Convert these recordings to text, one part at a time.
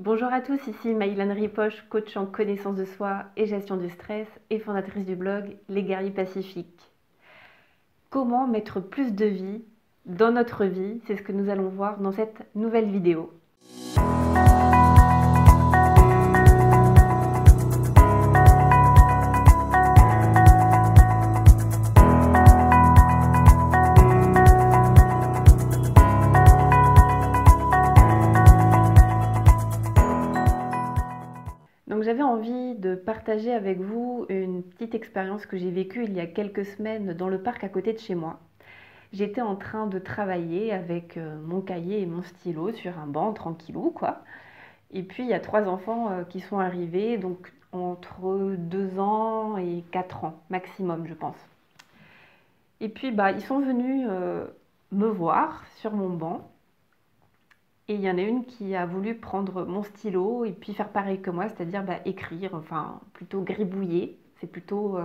Bonjour à tous, ici Maïlane Ripoche, coach en connaissance de soi et gestion du stress et fondatrice du blog Les Guerriers Pacifiques. Comment mettre plus de vie dans notre vie, c'est ce que nous allons voir dans cette nouvelle vidéo. Donc j'avais envie de partager avec vous une petite expérience que j'ai vécue il y a quelques semaines dans le parc à côté de chez moi. J'étais en train de travailler avec mon cahier et mon stylo sur un banc, tranquillou quoi. Et puis il y a trois enfants qui sont arrivés, donc entre 2 ans et 4 ans maximum je pense. Et puis ils sont venus me voir sur mon banc. Et il y en a une qui a voulu prendre mon stylo et puis faire pareil que moi, c'est-à-dire écrire, enfin plutôt gribouiller, c'est plutôt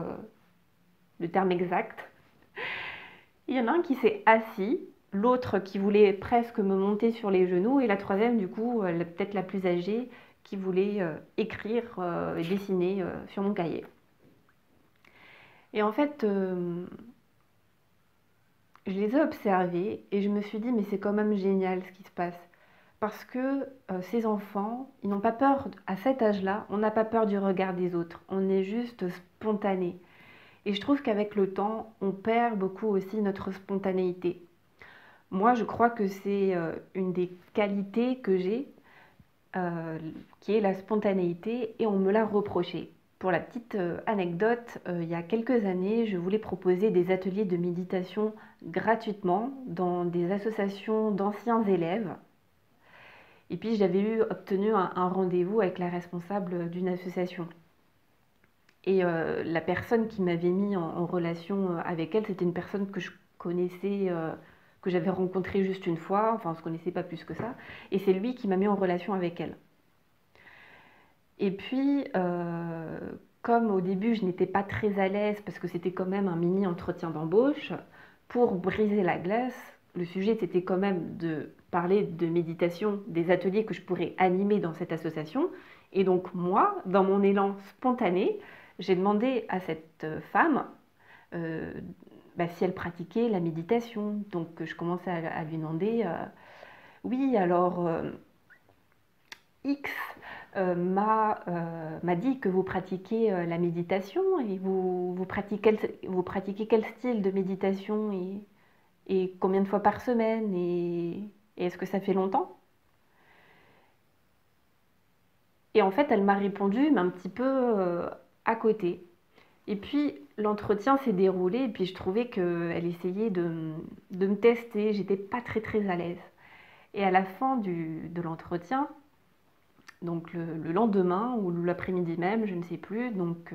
le terme exact. Il y en a un qui s'est assis, l'autre qui voulait presque me monter sur les genoux et la troisième du coup, peut-être la plus âgée, qui voulait écrire et dessiner sur mon cahier. Et en fait, je les ai observés et je me suis dit mais c'est quand même génial ce qui se passe. Parce que ces enfants, ils n'ont pas peur, à cet âge-là, on n'a pas peur du regard des autres, on est juste spontané. Et je trouve qu'avec le temps, on perd beaucoup aussi notre spontanéité. Moi, je crois que c'est une des qualités que j'ai, qui est la spontanéité, et on me l'a reproché. Pour la petite anecdote, il y a quelques années, je voulais proposer des ateliers de méditation gratuitement dans des associations d'anciens élèves. Et puis j'avais obtenu un rendez-vous avec la responsable d'une association. Et la personne qui m'avait mis en relation avec elle, c'était une personne que je connaissais, que j'avais rencontrée juste une fois, enfin on ne se connaissait pas plus que ça. Et c'est lui qui m'a mis en relation avec elle. Et puis, comme au début je n'étais pas très à l'aise, parce que c'était quand même un mini entretien d'embauche, pour briser la glace, le sujet c'était quand même de parler de méditation, des ateliers que je pourrais animer dans cette association. Et donc moi, dans mon élan spontané, j'ai demandé à cette femme si elle pratiquait la méditation. Donc je commençais à lui demander, oui alors X m'a dit que vous pratiquez la méditation et vous pratiquez quel style de méditation et combien de fois par semaine et est-ce que ça fait longtemps? Et en fait, elle m'a répondu, mais un petit peu à côté. Et puis, l'entretien s'est déroulé et puis je trouvais qu'elle essayait de me tester. J'étais pas très très à l'aise. Et à la fin de l'entretien, donc le lendemain ou l'après-midi même, je ne sais plus, donc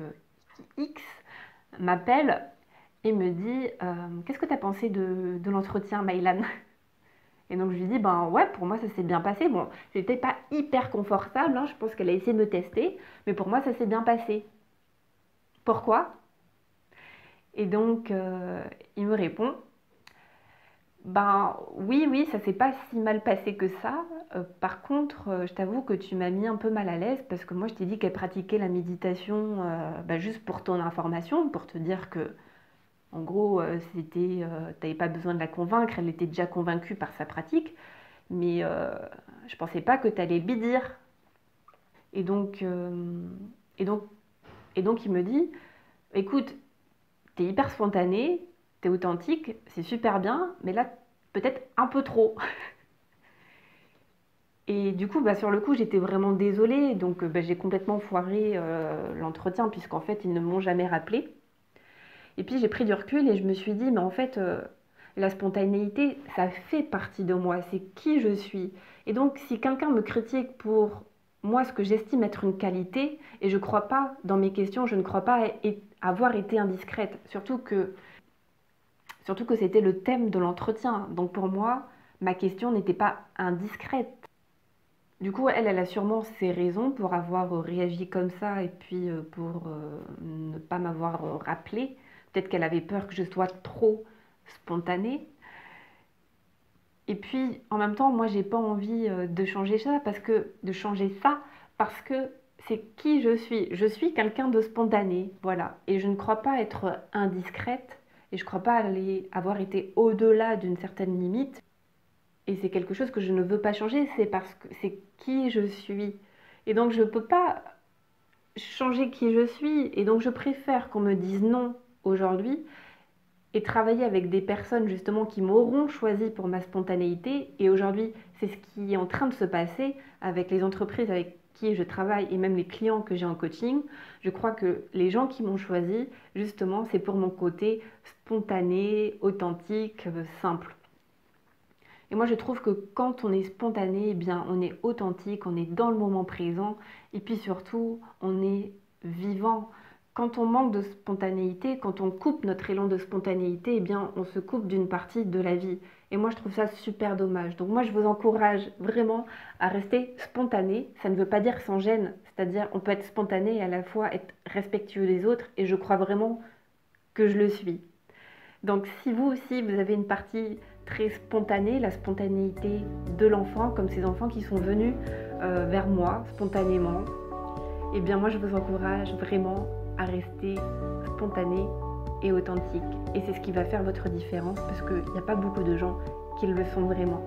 X m'appelle et me dit qu'est-ce que tu as pensé de l'entretien, Maïlan? Et donc je lui dis ouais, pour moi ça s'est bien passé. Bon, j'étais pas hyper confortable, hein, je pense qu'elle a essayé de me tester, mais pour moi ça s'est bien passé. Pourquoi? Et donc il me répond oui, oui, ça s'est pas si mal passé que ça. Par contre, je t'avoue que tu m'as mis un peu mal à l'aise parce que moi je t'ai dit qu'elle pratiquait la méditation juste pour ton information, pour te dire que en gros t'avais pas besoin de la convaincre, elle était déjà convaincue par sa pratique, mais je pensais pas que tu allais bidir. Et donc, et donc, et donc il me dit, écoute, t'es hyper spontané, t'es authentique, c'est super bien, mais là, peut-être un peu trop. Et du coup, sur le coup, j'étais vraiment désolée, donc j'ai complètement foiré l'entretien, puisqu'en fait, ils ne m'ont jamais rappelé. Et puis, j'ai pris du recul et je me suis dit, mais en fait, la spontanéité, ça fait partie de moi, c'est qui je suis. Et donc, si quelqu'un me critique pour moi, ce que j'estime être une qualité, et je crois pas, dans mes questions, je ne crois pas avoir été indiscrète, surtout que c'était le thème de l'entretien. Donc pour moi, ma question n'était pas indiscrète. Du coup, elle a sûrement ses raisons pour avoir réagi comme ça et puis pour ne pas m'avoir rappelé. Peut-être qu'elle avait peur que je sois trop spontanée. Et puis, en même temps, moi, j'ai pas envie de changer ça, parce que c'est qui je suis. Je suis quelqu'un de spontané, voilà. Et je ne crois pas être indiscrète, et je crois pas avoir été au-delà d'une certaine limite. Et c'est quelque chose que je ne veux pas changer, c'est parce que c'est qui je suis. Et donc, je peux pas changer qui je suis. Et donc, je préfère qu'on me dise non aujourd'hui et travailler avec des personnes justement qui m'auront choisi pour ma spontanéité. Et aujourd'hui, c'est ce qui est en train de se passer avec les entreprises avec qui je travaille et même les clients que j'ai en coaching. Je crois que les gens qui m'ont choisi, justement, c'est pour mon côté spontané, authentique, simple. Et moi, je trouve que quand on est spontané, eh bien, on est authentique, on est dans le moment présent, et puis surtout, on est vivant. Quand on manque de spontanéité, quand on coupe notre élan de spontanéité, eh bien, on se coupe d'une partie de la vie. Et moi, je trouve ça super dommage. Donc moi, je vous encourage vraiment à rester spontané. Ça ne veut pas dire sans gêne. C'est-à-dire, on peut être spontané et à la fois être respectueux des autres. Et je crois vraiment que je le suis. Donc si vous aussi, vous avez une partie très spontanée, la spontanéité de l'enfant, comme ces enfants qui sont venus vers moi spontanément, eh bien moi je vous encourage vraiment à rester spontané et authentique. Et c'est ce qui va faire votre différence, parce qu'il n'y a pas beaucoup de gens qui le sont vraiment.